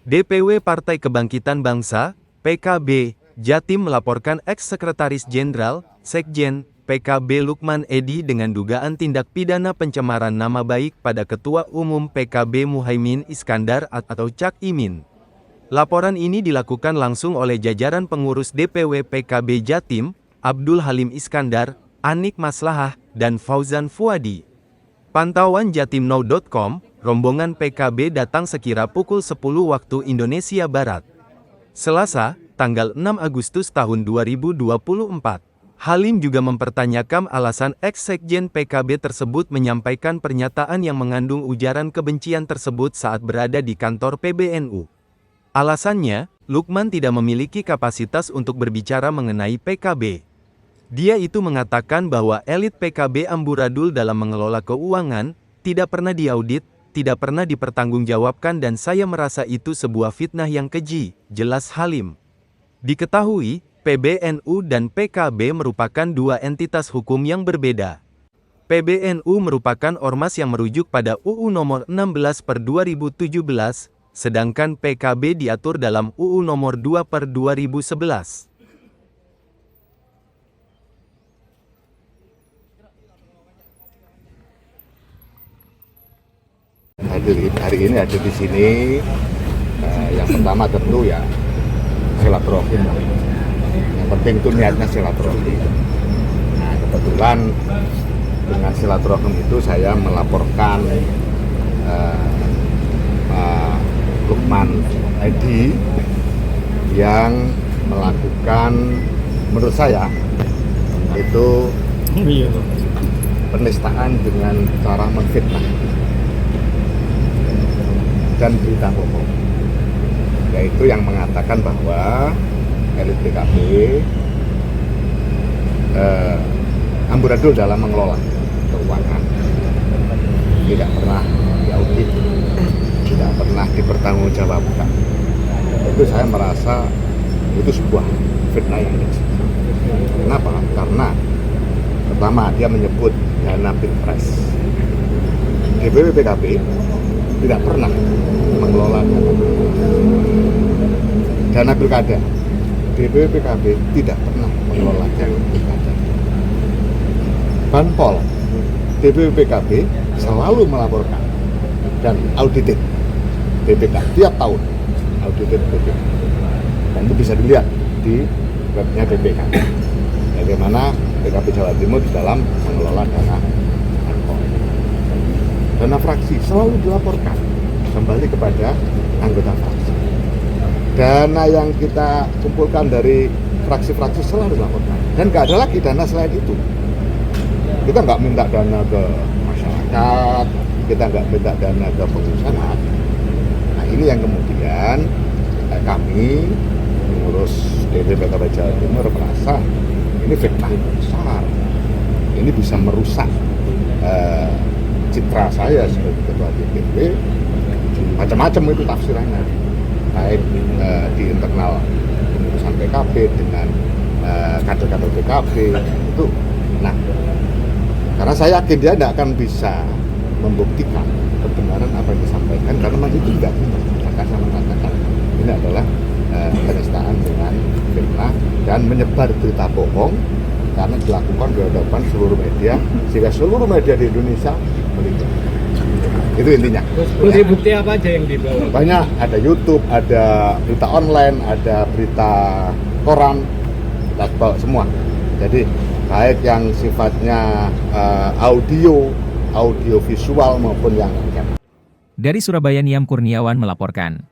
DPW Partai Kebangkitan Bangsa, PKB, Jatim melaporkan Eks-Sekretaris Jenderal, Sekjen, PKB Lukman Edy dengan dugaan tindak pidana pencemaran nama baik pada Ketua Umum PKB Muhaimin Iskandar atau Cak Imin. Laporan ini dilakukan langsung oleh jajaran pengurus DPW PKB Jatim, Abdul Halim Iskandar, Anik Maslahah, dan Fauzan Fuadi. Pantauan jatimnow.com, rombongan PKB datang sekira pukul 10 waktu Indonesia Barat. Selasa, tanggal 6 Agustus tahun 2024. Halim juga mempertanyakan alasan eks-sekjen PKB tersebut menyampaikan pernyataan yang mengandung ujaran kebencian tersebut saat berada di kantor PBNU. Alasannya, Lukman tidak memiliki kapasitas untuk berbicara mengenai PKB. Dia itu mengatakan bahwa elit PKB amburadul dalam mengelola keuangan, tidak pernah diaudit, tidak pernah dipertanggungjawabkan dan saya merasa itu sebuah fitnah yang keji, jelas Halim. Diketahui, PBNU dan PKB merupakan dua entitas hukum yang berbeda. PBNU merupakan ormas yang merujuk pada UU nomor 16/2017, sedangkan PKB diatur dalam UU nomor 2/2011. Hari ini hadir di sini, yang pertama tentu ya silaturahim. Yang penting itu niatnya silaturahim. Nah, kebetulan dengan silaturahim itu saya melaporkan Pak Lukman Edy yang melakukan, menurut saya itu penistaan dengan cara menfitnah dan berita bohong, yaitu yang mengatakan bahwa elit PKB amburadul dalam mengelola keuangan, tidak pernah diaudit, tidak pernah dipertanggungjawabkan. Itu saya merasa itu sebuah fitnah yang keji. Kenapa? Karena pertama dia menyebut dana pilpres. DPW PKB tidak pernah mengelola dana pilkada. DPW PKB tidak pernah mengelola dana pilkada. Banpol, DPW PKB selalu melaporkan dan audited BPK tiap tahun, audited BPK. Dan itu bisa dilihat di webnya BPK. Bagaimana PKB Jawa Timur di dalam mengelola dana Banpol. Dana fraksi selalu dilaporkan kembali kepada anggota fraksi. Dana yang kita kumpulkan dari fraksi-fraksi selalu dilaporkan. Dan nggak ada lagi dana selain itu. Kita nggak minta dana ke masyarakat, kita nggak minta dana ke pengusaha. Nah ini yang kemudian kami mengurus DPW PKB Jawa Timur merasa ini fitnah besar. Ini bisa merusak citra saya sebagai ketua DPW. Macam-macam itu tafsirannya, baik di internal urusan PKB dengan kader-kader PKB itu. Nah, karena saya yakin dia tidak akan bisa membuktikan kebenaran apa yang disampaikan karena memang itu tidak benar. Maka saya mengatakan ini adalah penistaan dengan fitnah dan menyebar berita bohong karena dilakukan di hadapan seluruh media sehingga seluruh media di Indonesia meliput. Itu intinya. Bukti-bukti apa aja yang dibawa? Banyak, ada YouTube, ada berita online, ada berita koran, kita bawa semua. Jadi baik yang sifatnya audio visual maupun yang lainnya. Dari Surabaya, Niam Kurniawan melaporkan.